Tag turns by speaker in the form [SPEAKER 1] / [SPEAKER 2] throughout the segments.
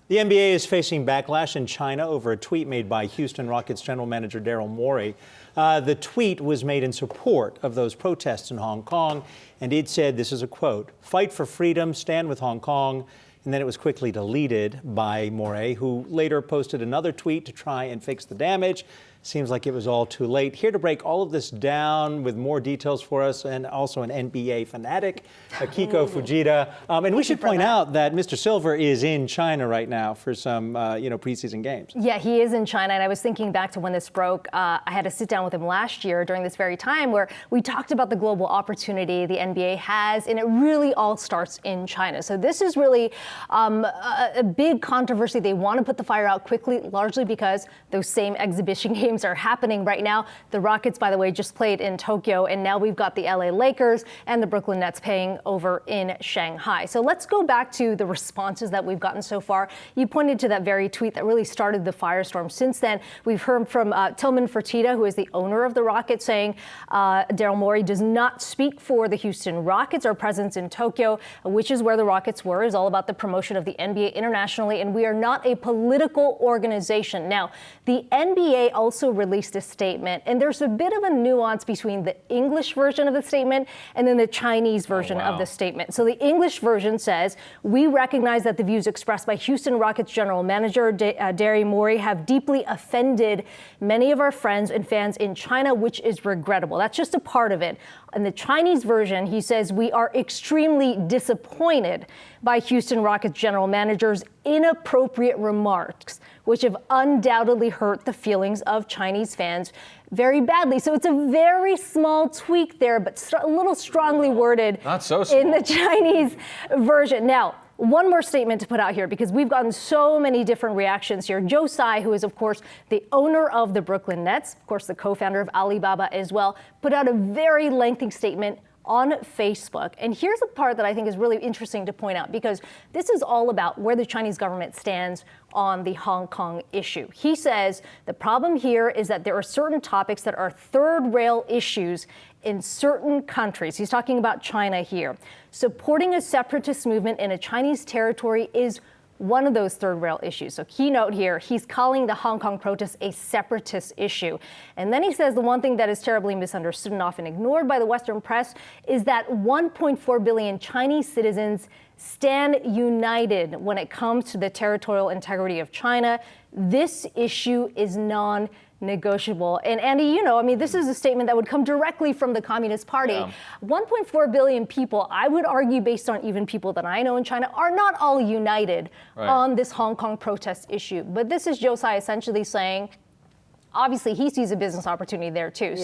[SPEAKER 1] The NBA is facing backlash in China over a tweet made by Houston Rockets general manager Daryl Morey. The tweet was made in support of those protests in Hong Kong, and it said, this is a quote, "Fight for freedom, stand with Hong Kong." And then it was quickly deleted by Morey, who later posted another tweet to try and fix the damage. Seems like it was all too late. Here to break all of this down with more details for us, and also an NBA fanatic, Aikiko Fujita. And we should point out that Mr. Silver is in China right now for some, preseason games.
[SPEAKER 2] Yeah, he is in China. And I was thinking back to when this broke. I had to sit down with him last year during this very time where we talked about the global opportunity the NBA has, and it really all starts in China. So this is really a big controversy. They want to put the fire out quickly, largely because those same exhibition games are happening right now. The Rockets, by the way, just played in Tokyo, and now we've got the LA Lakers and the Brooklyn Nets playing over in Shanghai. So let's go back to the responses that we've gotten so far. You pointed to that very tweet that really started the firestorm. Since then, we've heard from Tillman Fertitta, who is the owner of the Rockets, saying Daryl Morey does not speak for the Houston Rockets. Our presence in Tokyo, which is where the Rockets were, is all about the promotion of the NBA internationally, and we are not a political organization. Now, the NBA also released a statement, and there's a bit of a nuance between the English version of the statement and then the Chinese version of the statement. So the English version says, "We recognize that the views expressed by Houston Rockets general manager Daryl Morey have deeply offended many of our friends and fans in China, which is regrettable." That's just a part of it. In the Chinese version, he says, "We are extremely disappointed by Houston Rockets general manager's inappropriate remarks, which have undoubtedly hurt the feelings of Chinese fans very badly." So it's a very small tweak there, but a little strongly worded.
[SPEAKER 3] Not so small.
[SPEAKER 2] In the Chinese version. Now, one more statement to put out here, because we've gotten so many different reactions here. Joe Tsai, who is, of course, the owner of the Brooklyn Nets, of course, the co-founder of Alibaba as well, put out a very lengthy statement on Facebook. And here's a part that I think is really interesting to point out, because this is all about where the Chinese government stands on the Hong Kong issue. He says the problem here is that there are certain topics that are third rail issues in certain countries. He's talking about China here. Supporting a separatist movement in a Chinese territory is one of those third rail issues. So keynote here, he's calling the Hong Kong protests a separatist issue. And then he says the one thing that is terribly misunderstood and often ignored by the Western press is that 1.4 billion Chinese citizens stand united when it comes to the territorial integrity of China. This issue is non-negotiable. And Andy, this is a statement that would come directly from the Communist Party.
[SPEAKER 3] Yeah.
[SPEAKER 2] 1.4 billion people, I would argue, based on even people that I know in China, are not all united on this Hong Kong protest issue. But this is Joe Tsai essentially saying, obviously, he sees a business opportunity there, too.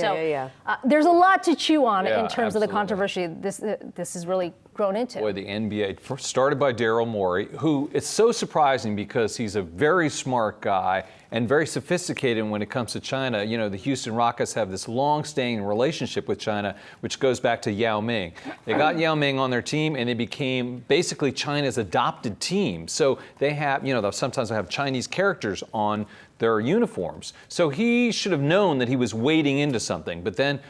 [SPEAKER 2] There's a lot to chew on in terms of the controversy this has really grown into.
[SPEAKER 3] Boy, the NBA, first started by Daryl Morey, who it's so surprising because he's a very smart guy and very sophisticated when it comes to China. The Houston Rockets have this long-standing relationship with China, which goes back to Yao Ming. They got Yao Ming on their team, and they became basically China's adopted team. So they have, sometimes they have Chinese characters on their uniforms. So he should have known that he was wading into something. But then,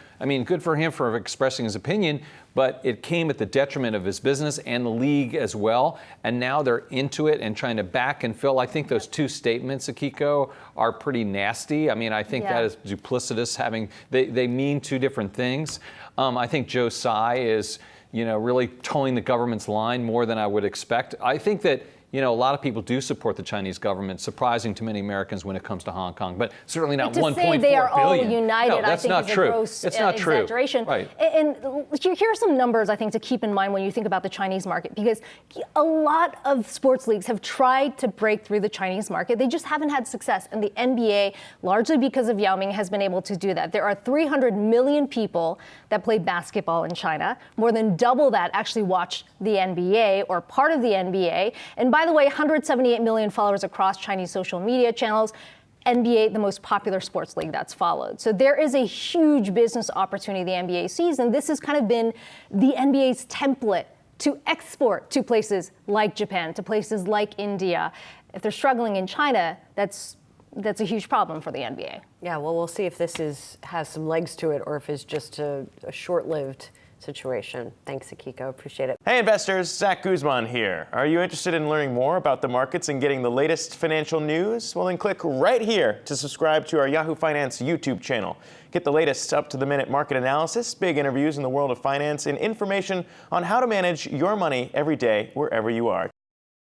[SPEAKER 3] good for him for expressing his opinion, but it came at the detriment of his business and the league as well. And now they're into it and trying to back and fill. I think those two statements, Aikiko, are pretty nasty. I think that is duplicitous. They mean two different things. I think Joe Tsai is, really towing the government's line more than I would expect. I think that a lot of people do support the Chinese government, surprising to many Americans when it comes to Hong Kong, but certainly not 1.4 billion.
[SPEAKER 2] To say they are all united,
[SPEAKER 3] no, that's
[SPEAKER 2] I think
[SPEAKER 3] not
[SPEAKER 2] is
[SPEAKER 3] true.
[SPEAKER 2] a gross
[SPEAKER 3] it's not
[SPEAKER 2] exaggeration.
[SPEAKER 3] True. Right.
[SPEAKER 2] And here are some numbers, I think, to keep in mind when you think about the Chinese market, because a lot of sports leagues have tried to break through the Chinese market. They just haven't had success. And the NBA, largely because of Yao Ming, has been able to do that. There are 300 million people that play basketball in China. More than double that actually watch the NBA or part of the NBA. And by the way, 178 million followers across Chinese social media channels. NBA, the most popular sports league that's followed. So there is a huge business opportunity the NBA sees, and this has kind of been the NBA's template to export to places like Japan, to places like India. If they're struggling in China, that's a huge problem for the NBA.
[SPEAKER 4] Yeah, well, we'll see if this has some legs to it or if it's just a short-lived situation. Thanks, Aikiko. Appreciate it.
[SPEAKER 5] Hey investors, Zach Guzman here. Are you interested in learning more about the markets and getting the latest financial news? Well, then click right here to subscribe to our Yahoo Finance YouTube channel. Get the latest up-to-the-minute market analysis, big interviews in the world of finance, and information on how to manage your money every day wherever you are.